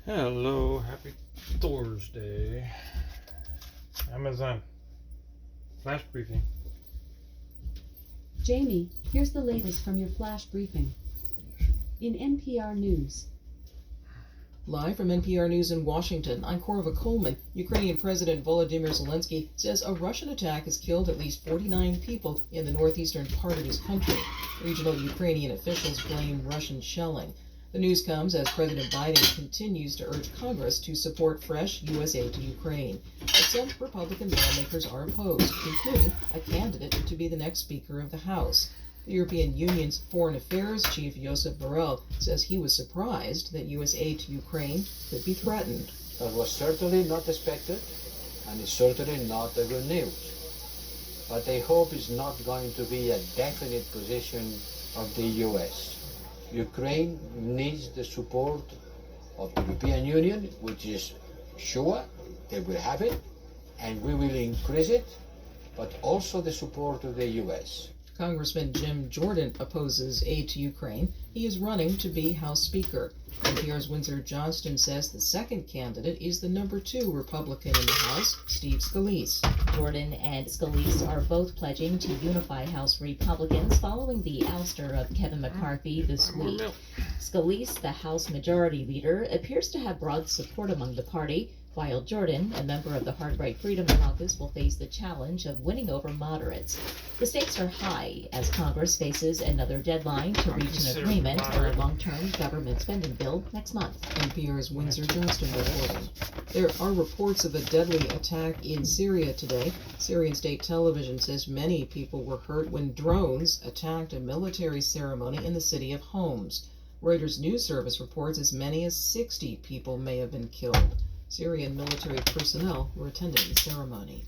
Hello, happy Thursday. Amazon flash briefing. Jamie, here's the latest from your flash briefing. In NPR News. Live from NPR News in Washington, I'm Korva Coleman. Ukrainian President Volodymyr Zelensky says a Russian attack has killed at least 49 people in the northeastern part of his country. Regional Ukrainian officials blame Russian shelling. The news comes as President Biden continues to urge Congress to support fresh U.S. aid to Ukraine. But some Republican lawmakers are opposed, including a candidate to be the next Speaker of the House. The European Union's Foreign Affairs Chief Josep Borrell says he was surprised that U.S. aid to Ukraine could be threatened. That was certainly not expected, and it's certainly not a good news. But I hope it's not going to be a definite position of the U.S. Ukraine needs the support of the European Union, which is sure they will have it, and we will increase it, but also the support of the U.S. Congressman Jim Jordan opposes aid to Ukraine. He is running to be House Speaker. NPR's Windsor Johnston says the second candidate is the number 2 Republican in the House, Steve Scalise. Jordan and Scalise are both pledging to unify House Republicans following the ouster of Kevin McCarthy this week. Scalise, the House Majority Leader, appears to have broad support among the party, while Jordan, a member of the Hard-Right Freedom Caucus, will face the challenge of winning over moderates. The stakes are high as Congress faces another deadline to reach an agreement on a long-term government spending bill next month. NPR's Windsor Johnston reporting. There are reports of a deadly attack in Syria today. Syrian state television says many people were hurt when drones attacked a military ceremony in the city of Homs. Reuters news service reports as many as 60 people may have been killed. Syrian military personnel were attending the ceremony.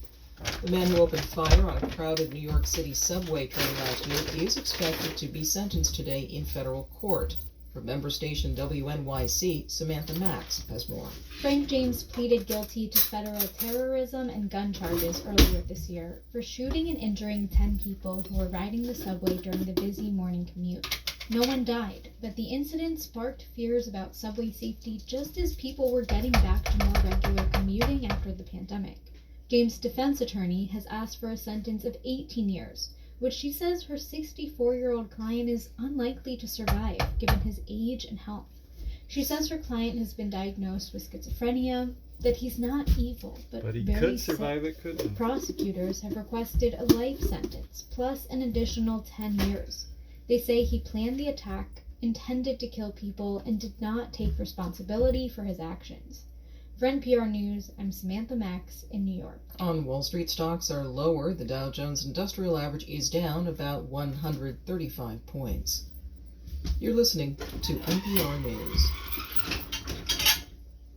The man who opened fire on a crowded New York City subway train last year is expected to be sentenced today in federal court. From member station WNYC, Samantha Max has more. Frank James pleaded guilty to federal terrorism and gun charges earlier this year for shooting and injuring 10 people who were riding the subway during the busy morning commute. No one died, but the incident sparked fears about subway safety just as people were getting back to more regular commuting after the pandemic. James' defense attorney has asked for a sentence of 18 years, which she says her 64-year-old client is unlikely to survive given his age and health. She says her client has been diagnosed with schizophrenia, that he's not evil, but But he very could sick. survive it, couldn't he? Prosecutors have requested a life sentence, plus an additional 10 years. They say he planned the attack, intended to kill people, and did not take responsibility for his actions. For NPR News, I'm Samantha Max in New York. On Wall Street, stocks are lower. The Dow Jones Industrial Average is down about 135 points. You're listening to NPR News.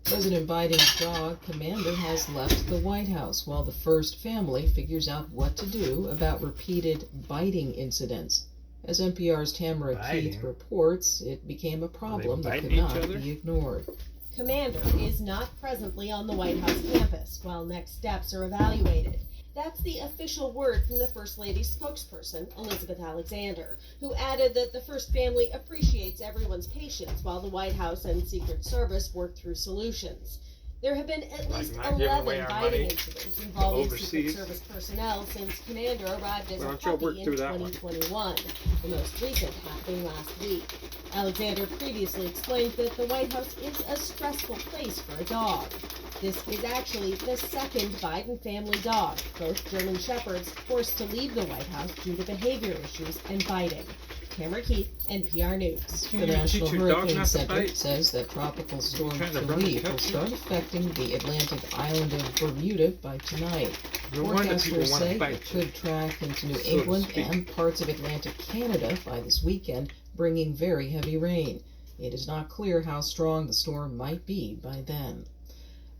President Biden's dog, Commander, has left the White House while the first family figures out what to do about repeated biting incidents. As NPR's Tamara Keith reports, it became a problem that could not be ignored. Commander is not presently on the White House campus while next steps are evaluated. That's the official word from the First Lady's spokesperson, Elizabeth Alexander, who added that the First Family appreciates everyone's patience while the White House and Secret Service work through solutions. There have been at least 11 biting incidents involving Secret Service personnel since Commander arrived as a puppy in 2021, the most recent happening last week. Alexander previously explained that the White House is a stressful place for a dog. This is actually the second Biden family dog, both German Shepherds, forced to leave the White House due to behavior issues and biting. Tamara Keith, NPR News. The National Hurricane Center says that Tropical Storm Philippe will start affecting the Atlantic island of Bermuda by tonight. Forecasters say it could track into New England and parts of Atlantic Canada by this weekend, bringing very heavy rain. It is not clear how strong the storm might be by then.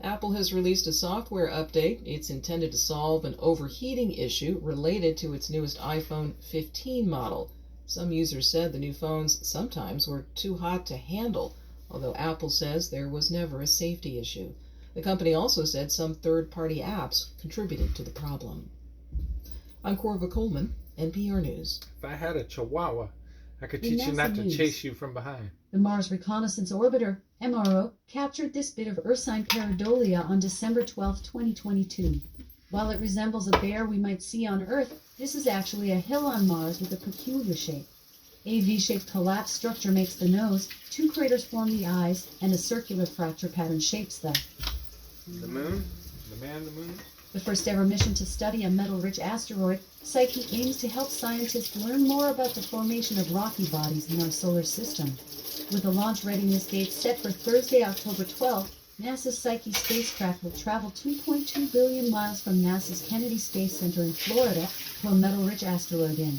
Apple has released a software update. It's intended to solve an overheating issue related to its newest iPhone 15 model. Some users said the new phones sometimes were too hot to handle, although Apple says there was never a safety issue. The company also said some third-party apps contributed to the problem. I'm Korva Coleman, NPR News. If I had a chihuahua, I could In teach you NASA not to news. chase you from behind. The Mars Reconnaissance Orbiter MRO captured this bit of ursine pareidolia on December 12, 2022. While it resembles a bear we might see on Earth, this is actually a hill on Mars with a peculiar shape. A V-shaped collapse structure makes the nose, 2 craters form the eyes, and a circular fracture pattern shapes the moon? The man, the moon? The first ever mission to study a metal-rich asteroid, Psyche aims to help scientists learn more about the formation of rocky bodies in our solar system. With a launch readiness date set for Thursday, October 12th, NASA's Psyche spacecraft will travel 2.2 billion miles from NASA's Kennedy Space Center in Florida to a metal-rich asteroid in.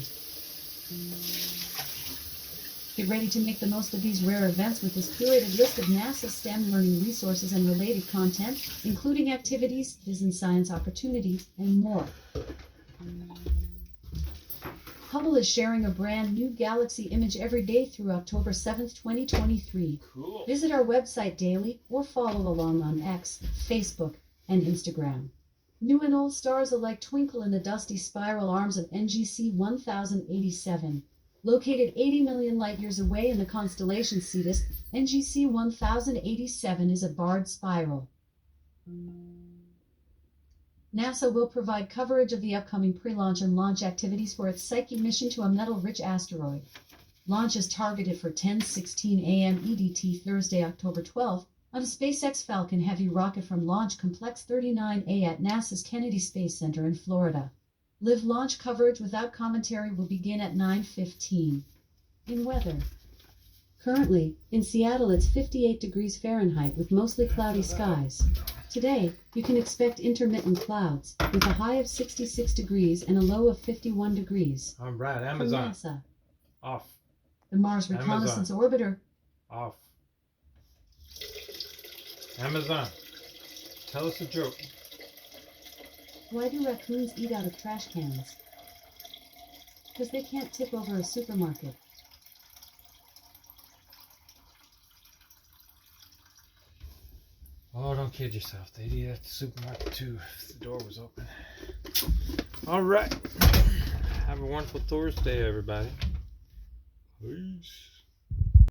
Get ready to make the most of these rare events with this curated list of NASA STEM learning resources and related content, including activities, business science opportunities, and more. Hubble is sharing a brand new galaxy image every day through October 7th, 2023. Cool. Visit our website daily or follow along on X, Facebook, and Instagram. New and old stars alike twinkle in the dusty spiral arms of NGC 1087. Located 80 million light-years away in the constellation Cetus, NGC 1087 is a barred spiral. NASA will provide coverage of the upcoming pre-launch and launch activities for its Psyche mission to a metal-rich asteroid. Launch is targeted for 10:16 a.m. EDT Thursday, October 12th, on a SpaceX Falcon Heavy rocket from Launch Complex 39A at NASA's Kennedy Space Center in Florida. Live launch coverage without commentary will begin at 9:15. In weather. Currently, in Seattle it's 58 degrees Fahrenheit with mostly cloudy skies. Today, you can expect intermittent clouds with a high of 66 degrees and a low of 51 degrees. All right, From Amazon. NASA, Off. the Mars Reconnaissance Orbiter. Off. Amazon. Tell us a joke. Why do raccoons eat out of trash cans? Because they can't tip over a supermarket. Oh, don't kid yourself. They'd eat at the supermarket too if the door was open. All right. Have a wonderful Thursday, everybody. Peace.